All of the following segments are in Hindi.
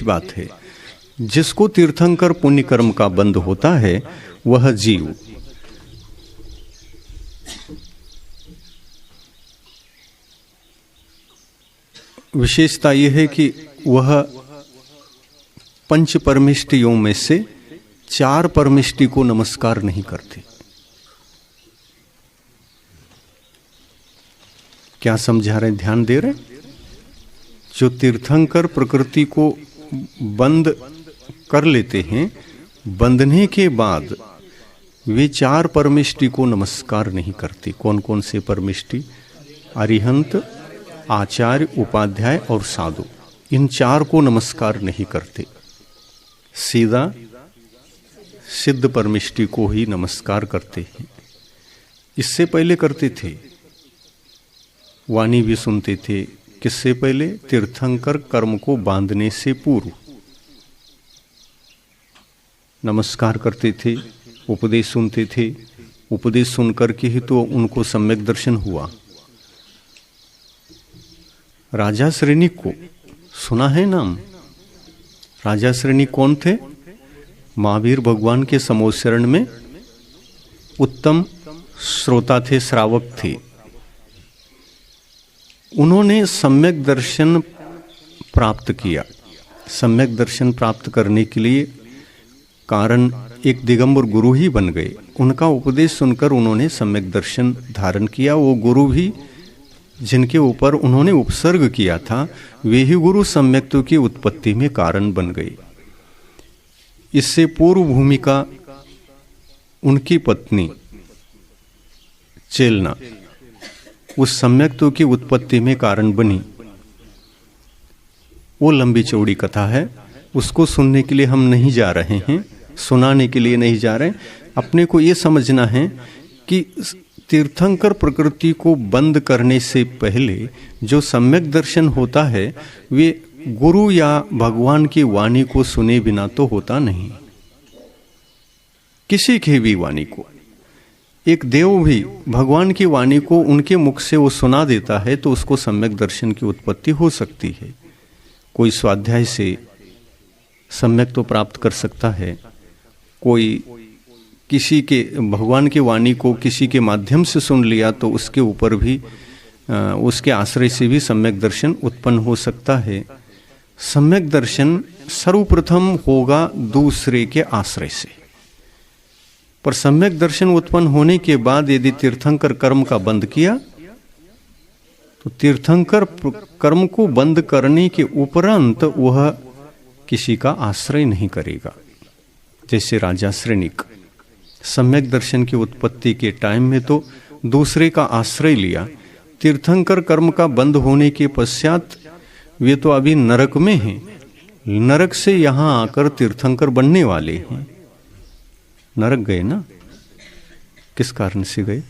श्रेष्ठ बात है। जिसको तीर्थंकर पुण्य कर्म का बंध होता है वह जीव विशेषता यह है कि वह पंच परमिष्टियों में से 4 परमिष्टि को नमस्कार नहीं करते। क्या समझा रहे, ध्यान दे रहे? जो तीर्थंकर प्रकृति को बंद कर लेते हैं, बंधने के बाद वे 4 परमिष्टि को नमस्कार नहीं करते। कौन कौन से परमिष्टि? अरिहंत, आचार्य, उपाध्याय और साधु, इन 4 को नमस्कार नहीं करते। सीधा सिद्ध परमिष्टि को ही नमस्कार करते हैं। इससे पहले करते थे, वाणी भी सुनते थे। किससे पहले? तीर्थंकर कर्म को बांधने से पूर्व नमस्कार करते थे, उपदेश सुनते थे। उपदेश सुनकर के ही तो उनको सम्यक दर्शन हुआ। राजा श्रेणिक को सुना है नाम? राजा श्रेणिक कौन थे? महावीर भगवान के समोच्चरण में उत्तम श्रोता थे, श्रावक थे। उन्होंने सम्यक दर्शन प्राप्त किया। सम्यक दर्शन प्राप्त करने के लिए कारण एक दिगंबर गुरु ही बन गए। उनका उपदेश सुनकर उन्होंने सम्यक दर्शन धारण किया। वो गुरु भी जिनके ऊपर उन्होंने उपसर्ग किया था, वे ही गुरु सम्यक्त्व की उत्पत्ति में कारण बन गए। इससे पूर्व भूमिका उनकी पत्नी चेलना उस सम्यक्त्व की उत्पत्ति में कारण बनी। वो लंबी चौड़ी कथा है, उसको सुनने के लिए हम नहीं जा रहे हैं, सुनाने के लिए नहीं जा रहे हैं। अपने को ये समझना है कि तीर्थंकर प्रकृति को बंद करने से पहले जो सम्यक दर्शन होता है, वे गुरु या भगवान की वाणी को सुने बिना तो होता नहीं। किसी की भी वाणी को, एक देव भी भगवान की वाणी को उनके मुख से वो सुना देता है तो उसको सम्यक दर्शन की उत्पत्ति हो सकती है। कोई स्वाध्याय से सम्यक तो प्राप्त कर सकता है, कोई किसी के भगवान की वाणी को किसी के माध्यम से सुन लिया तो उसके ऊपर भी उसके आश्रय से भी सम्यक दर्शन उत्पन्न हो सकता है। सम्यक दर्शन सर्वप्रथम होगा दूसरे के आश्रय से, पर सम्यक दर्शन उत्पन्न होने के बाद यदि तीर्थंकर कर्म का बंद किया तो तीर्थंकर कर्म को बंद करने के उपरांत वह किसी का आश्रय नहीं करेगा। जैसे राजा श्रेणिक सम्यक दर्शन की उत्पत्ति के टाइम में तो दूसरे का आश्रय लिया। तीर्थंकर कर्म का बंद होने के पश्चात वे तो अभी नरक में हैं, नरक से यहाँ आकर तीर्थंकर बनने वाले हैं। नरक गए ना, किस कारण से गए?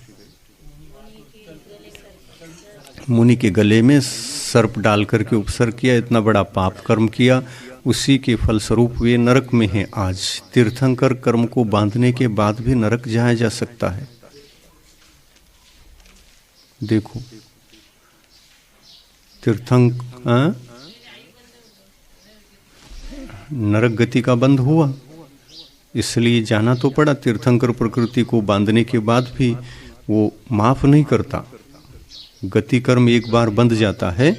मुनि के गले में सर्प डाल करके उपसर्ग किया, इतना बड़ा पाप कर्म किया, उसी के फलस्वरूप वे नरक में हैं। आज तीर्थंकर कर्म को बांधने के बाद भी नरक जाया जा सकता है। देखो नरक गति का बंद हुआ, इसलिए जाना तो पड़ा। तीर्थंकर प्रकृति को बांधने के बाद भी वो माफ नहीं करता। गति कर्म एक बार बंध जाता है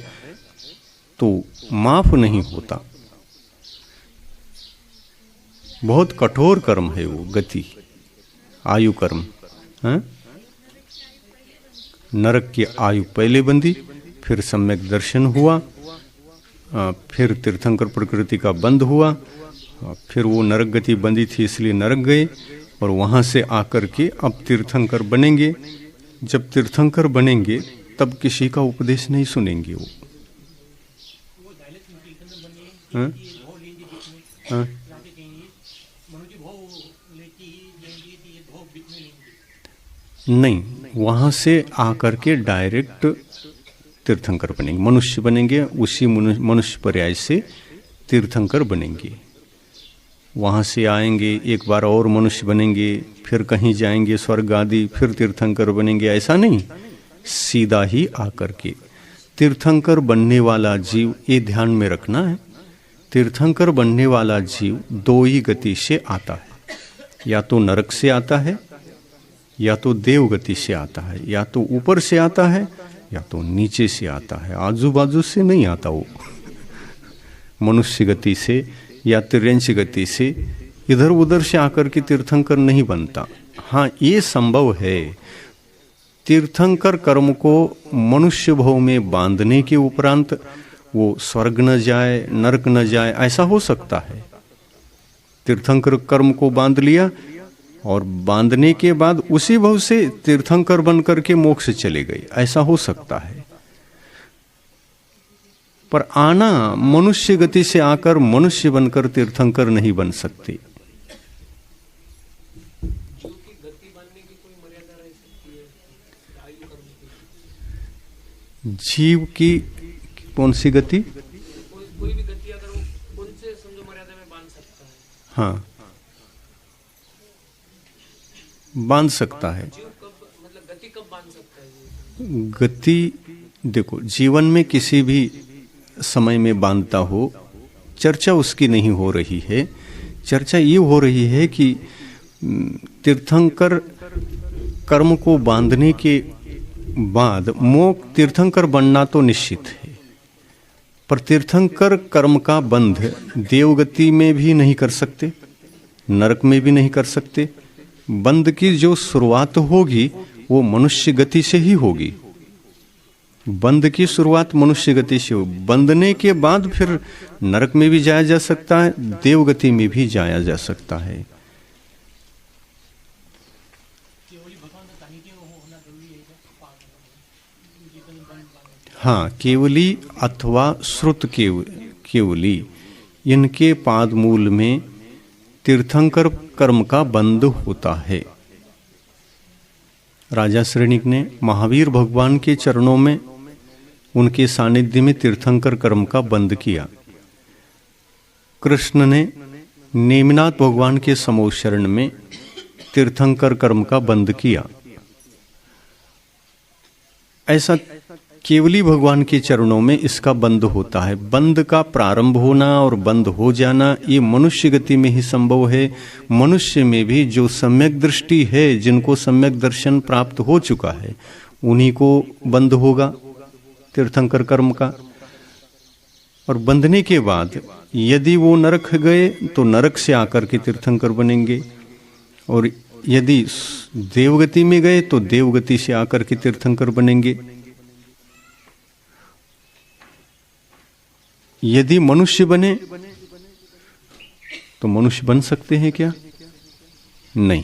तो माफ नहीं होता। बहुत कठोर कर्म है वो गति, आयु कर्म है? नरक की आयु पहले बंधी, फिर सम्यक दर्शन हुआ, फिर तीर्थंकर प्रकृति का बंद हुआ, फिर वो नरक गति बंदी थी इसलिए नरक गए, और वहाँ से आकर के अब तीर्थंकर बनेंगे। जब तीर्थंकर बनेंगे तब किसी का उपदेश नहीं सुनेंगे वो। नहीं, वहाँ से आकर के डायरेक्ट तीर्थंकर बनेंगे, मनुष्य बनेंगे, उसी मनुष्य पर्याय से तीर्थंकर बनेंगे। वहाँ से आएंगे, एक बार और मनुष्य बनेंगे, फिर कहीं जाएंगे स्वर्ग आदि, फिर तीर्थंकर बनेंगे, ऐसा नहीं। सीधा ही आकर के तीर्थंकर बनने वाला जीव, ये ध्यान में रखना है, तीर्थंकर बनने वाला जीव दो ही गति से आता है, या तो नरक से आता है या तो देव गति से आता है, या तो ऊपर से आता है या तो नीचे से आता है, आजू बाजू से नहीं आता वो। मनुष्य गति से या तिर्यंश गति से इधर उधर से आकर के तीर्थंकर नहीं बनता। हाँ, ये संभव है, तीर्थंकर कर्म को मनुष्य भव में बांधने के उपरांत वो स्वर्ग न जाए, नरक न जाए, ऐसा हो सकता है। तीर्थंकर कर्म को बांध लिया और बांधने के बाद उसी भव से तीर्थंकर बन करके मोक्ष चले गए, ऐसा हो सकता है। पर आना मनुष्य गति से आकर मनुष्य बनकर तीर्थंकर नहीं बन सकते। जीव की कौन सी गति? कोई भी गति अगर वो कौन से समझो मर्यादा में बांध सकता है। हाँ, बांध सकता है। जीव कब, मतलब गति कब बांध सकता है? गति देखो, जीवन में किसी भी समय में बांधता हो, चर्चा उसकी नहीं हो रही है। चर्चा ये हो रही है कि तीर्थंकर कर्म को बांधने के बाद तीर्थंकर बनना तो निश्चित है, पर तीर्थंकर कर्म का बंध देवगति में भी नहीं कर सकते, नरक में भी नहीं कर सकते। बंध की जो शुरुआत होगी वो मनुष्य गति से ही होगी। बंध की शुरुआत मनुष्य गति से हो, बंधने के बाद फिर नरक में भी जाया जा सकता है, देवगति में भी जाया जा सकता है। हाँ, केवली अथवा श्रुत केवली, इनके पाद मूल में तीर्थंकर कर्म का बंध होता है। राजा श्रेणिक ने महावीर भगवान के चरणों में, उनके सानिध्य में तीर्थंकर कर्म का बंध किया। कृष्ण ने नेमिनाथ भगवान के समोह शरण में तीर्थंकर कर्म का बंध किया। ऐसा केवली भगवान के चरणों में इसका बंध होता है। बंध का प्रारंभ होना और बंध हो जाना ये मनुष्य गति में ही संभव है। मनुष्य में भी जो सम्यक दृष्टि है, जिनको सम्यक दर्शन प्राप्त हो चुका है, उन्हीं को बंध होगा तीर्थंकर कर्म का। और बंधने के बाद यदि वो नरक गए तो नरक से आकर के तीर्थंकर बनेंगे, और यदि देवगति में गए तो देवगति से आकर के तीर्थंकर बनेंगे। यदि मनुष्य बने तो मनुष्य बन सकते हैं क्या? नहीं।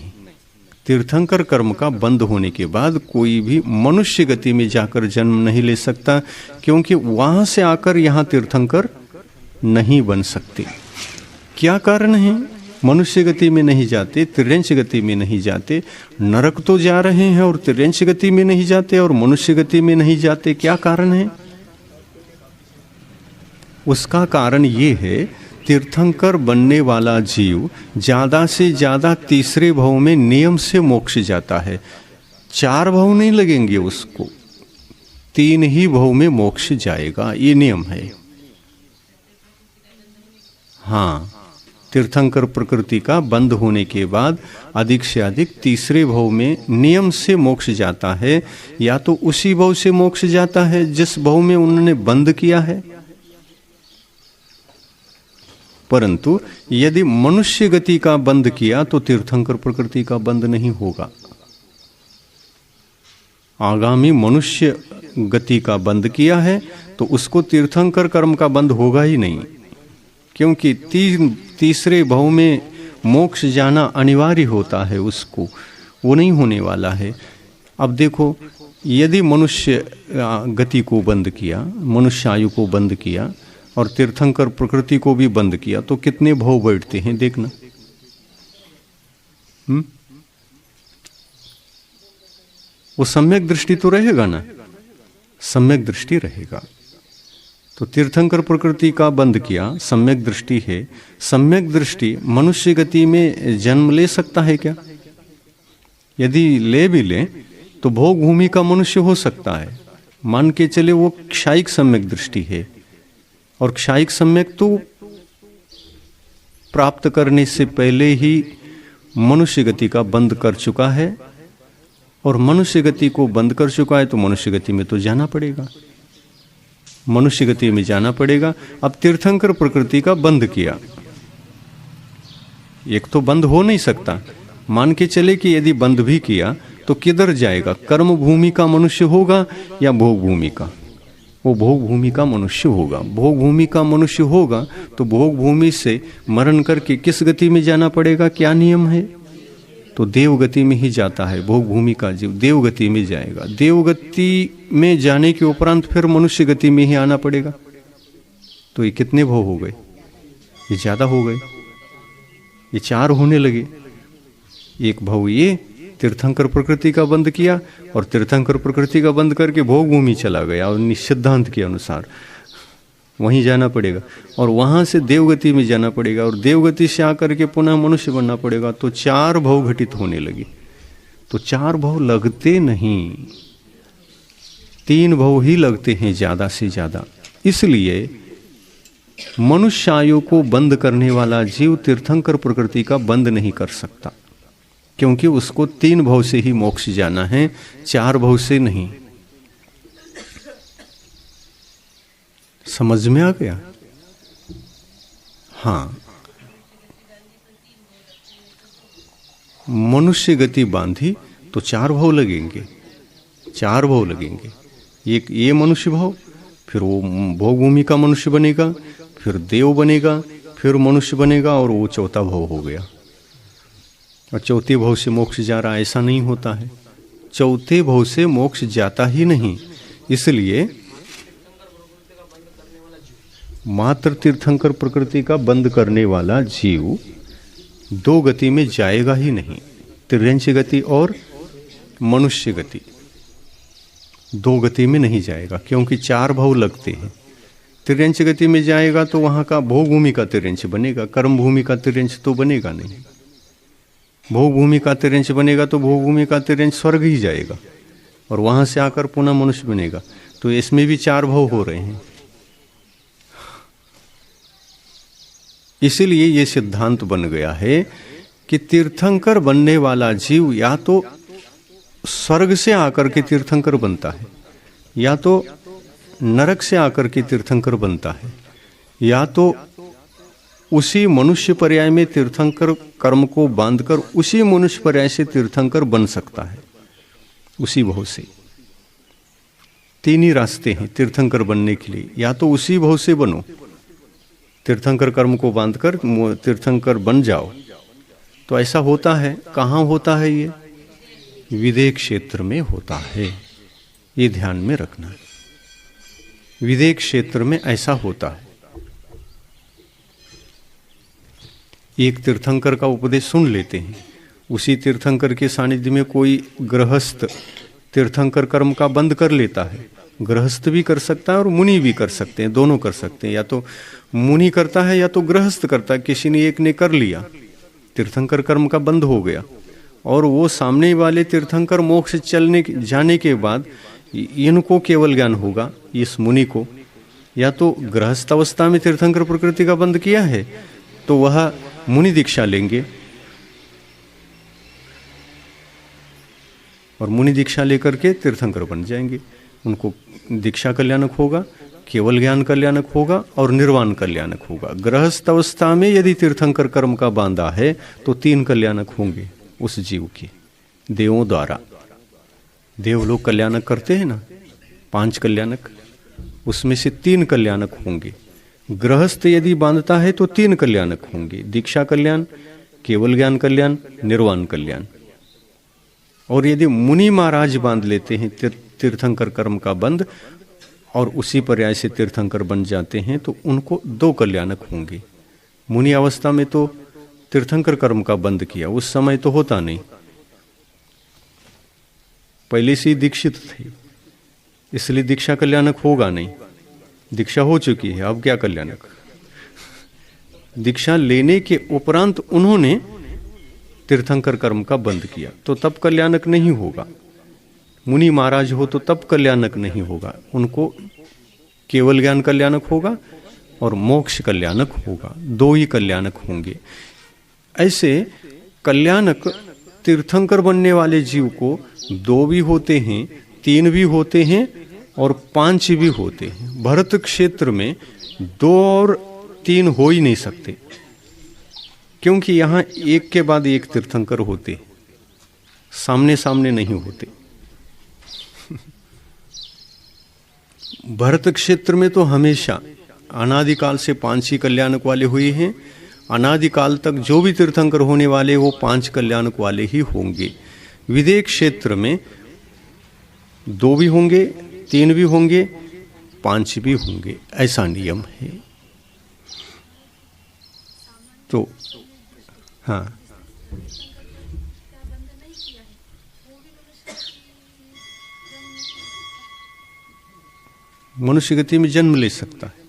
तीर्थंकर कर्म का बंध होने के बाद कोई भी मनुष्य गति में जाकर जन्म नहीं ले सकता, क्योंकि वहां से आकर यहां तीर्थंकर नहीं बन सकते। क्या कारण है? मनुष्य गति में नहीं जाते, तिर्यंश गति में नहीं जाते। नरक तो जा रहे हैं और तिर्यंश गति में नहीं जाते और मनुष्य गति में नहीं जाते। क्या कारण है? उसका कारण ये है, तीर्थंकर बनने वाला जीव ज्यादा से ज्यादा तीसरे भव में नियम से मोक्ष जाता है। 4 भव नहीं लगेंगे उसको, 3 ही भव में मोक्ष जाएगा, ये नियम है। हाँ, तीर्थंकर प्रकृति का बंध होने के बाद अधिक से अधिक तीसरे भव में नियम से मोक्ष जाता है, या तो उसी भव से मोक्ष जाता है जिस भव में उन्होंने बंध किया है। परंतु यदि मनुष्य गति का बंध किया तो तीर्थंकर प्रकृति का बंध नहीं होगा। आगामी मनुष्य गति का बंध किया है तो उसको तीर्थंकर कर्म का बंध होगा ही नहीं, क्योंकि तीसरे भव में मोक्ष जाना अनिवार्य होता है उसको, वो नहीं होने वाला है। अब देखो, यदि मनुष्य गति को बंद किया, मनुष्य आयु को बंद किया और तीर्थंकर प्रकृति को भी बंद किया तो कितने भव बैठते हैं देखना। वो सम्यक दृष्टि तो रहेगा ना, सम्यक दृष्टि रहेगा। तो तीर्थंकर प्रकृति का बंद किया, सम्यक दृष्टि है। सम्यक दृष्टि मनुष्य गति में जन्म ले सकता है क्या? यदि ले भी ले तो भोग भूमि का मनुष्य हो सकता है। मान के चले वो क्षायिक सम्यक दृष्टि है, और क्षायिक सम्यक तो प्राप्त करने से पहले ही मनुष्य गति का बंद कर चुका है, और मनुष्य गति को बंद कर चुका है तो मनुष्य गति में तो जाना पड़ेगा, मनुष्य गति में जाना पड़ेगा। अब तीर्थंकर प्रकृति का बंद किया, एक तो बंद हो नहीं सकता। मान के चले कि यदि बंद भी किया तो किधर जाएगा? कर्म भूमि का मनुष्य होगा या भोग भूमि का? वो भोग भूमि का मनुष्य होगा। भोग भूमि का मनुष्य होगा तो भोग भूमि से मरण करके किस गति में जाना पड़ेगा? क्या नियम है? तो देव गति में ही जाता है भोग भूमि का जीव, देव गति में जाएगा। देव गति में जाने के उपरांत फिर मनुष्य गति में ही आना पड़ेगा। तो ये कितने भव हो गए? ये ज्यादा हो गए, ये 4 होने लगे। एक भव ये तीर्थंकर प्रकृति का बंद किया, और तीर्थंकर प्रकृति का बंद करके भोग भूमि चला गया, और सिद्धांत के अनुसार वहीं जाना पड़ेगा, और वहां से देवगति में जाना पड़ेगा, और देवगति से आकर के पुनः मनुष्य बनना पड़ेगा। तो 4 भव घटित होने लगे। तो 4 भव लगते नहीं, 3 भव ही लगते हैं ज्यादा से ज्यादा। इसलिए मनुष्य आयु को बंद करने वाला जीव तीर्थंकर प्रकृति का बंद नहीं कर सकता, क्योंकि उसको 3 भव से ही मोक्ष जाना है, 4 भव से नहीं। समझ में आ गया? हाँ, मनुष्य गति बांधी तो 4 भव लगेंगे, 4 भव लगेंगे। एक ये मनुष्य भव, फिर वो भोग भूमि का मनुष्य बनेगा, फिर देव बनेगा, फिर मनुष्य बनेगा, और वो 4था भव हो गया। और 4थे भव से मोक्ष जा रहा, ऐसा नहीं होता है। 4थे भव से मोक्ष जाता ही नहीं। इसलिए मात्र तीर्थंकर प्रकृति का बंद करने वाला जीव 2 गति में जाएगा ही नहीं, तिर्यंच गति और मनुष्य गति। 2 गति में नहीं जाएगा, क्योंकि 4 भव लगते हैं। तिर्यंच गति में जाएगा तो वहां का भोग भूमि का तिर्यंच बनेगा, कर्म भूमि का तिर्यंच तो बनेगा नहीं। भोग भूमि का तिर्यंच बनेगा तो भोग भूमि का तिर्यंच स्वर्ग ही जाएगा, और वहां से आकर पुनः मनुष्य बनेगा। तो इसमें भी 4 भव हो रहे हैं। इसीलिए ये सिद्धांत बन गया है कि तीर्थंकर बनने वाला जीव या तो स्वर्ग से आकर के तीर्थंकर बनता है, या तो नरक से आकर के तीर्थंकर बनता है, या तो उसी मनुष्य पर्याय में तीर्थंकर कर्म को बांधकर उसी मनुष्य पर्याय से तीर्थंकर बन सकता है, उसी भव से। 3 ही रास्ते हैं तीर्थंकर बनने के लिए। या तो उसी भव से बनो, तीर्थंकर कर्म को बांधकर तीर्थंकर बन जाओ। तो ऐसा होता है, कहाँ होता है? ये विदेह क्षेत्र में होता है। ये ध्यान में रखना, विदेह क्षेत्र में ऐसा होता है। एक तीर्थंकर का उपदेश सुन लेते हैं, उसी तीर्थंकर के सानिध्य में कोई गृहस्थ तीर्थंकर कर्म का बंद कर लेता है। गृहस्थ भी कर सकता है और मुनि भी कर सकते हैं, दोनों कर सकते हैं। या तो मुनि करता है या तो गृहस्थ करता है। किसी ने एक ने कर लिया, तीर्थंकर कर्म का बंद हो गया, और वो सामने वाले तीर्थंकर मोक्ष जाने के बाद इनको केवल ज्ञान होगा, इस मुनि को। या तो गृहस्थ अवस्था में तीर्थंकर प्रकृति का बंद किया है तो वह मुनि दीक्षा लेंगे, और मुनि दीक्षा लेकर के तीर्थंकर बन जाएंगे। उनको दीक्षा कल्याणक होगा, केवल ज्ञान कल्याणक होगा, और निर्वाण कल्याणक होगा। गृहस्थ अवस्था में यदि तीर्थंकर कर्म का बांधा है तो 3 कल्याणक होंगे उस जीव के, देवों द्वारा। देव लोग कल्याणक करते हैं ना, 5 कल्याणक, उसमें से 3 कल्याणक होंगे। गृहस्थ यदि बांधता है तो 3 कल्याणक होंगे, दीक्षा कल्याण, केवल ज्ञान कल्याण, निर्वाण कल्याण। और यदि मुनि महाराज बांध लेते हैं तीर्थंकर कर्म का बंद, और उसी पर्याय से तीर्थंकर बन जाते हैं, तो उनको 2 कल्याणक होंगे। मुनि अवस्था में तो तीर्थंकर कर्म का बंद किया, उस समय तो होता नहीं, पहले से ही दीक्षित थे, इसलिए दीक्षा कल्याणक होगा नहीं। दीक्षा हो चुकी है, अब क्या कल्याणक? दीक्षा लेने के उपरांत उन्होंने तीर्थंकर कर्म का बंद किया तो तब कल्याणक नहीं होगा। मुनि महाराज हो तो तब कल्याणक नहीं होगा, उनको केवल ज्ञान कल्याणक होगा, और मोक्ष कल्याणक होगा, दो ही कल्याणक होंगे। ऐसे कल्याणक तीर्थंकर बनने वाले जीव को दो भी होते हैं, तीन भी होते हैं और पांच भी होते हैं। भरत क्षेत्र में दो और तीन हो ही नहीं सकते, क्योंकि यहां एक के बाद एक तीर्थंकर होते, सामने सामने नहीं होते। भरत क्षेत्र में तो हमेशा अनादिकाल से पांच ही कल्याणक वाले हुए हैं। अनादिकाल तक जो भी तीर्थंकर होने वाले वो पांच कल्याणक वाले ही होंगे। विदेह क्षेत्र में दो भी होंगे, तीन भी होंगे, पांच भी होंगे, ऐसा नियम है। तो हाँ, मनुष्य गति में जन्म ले सकता है।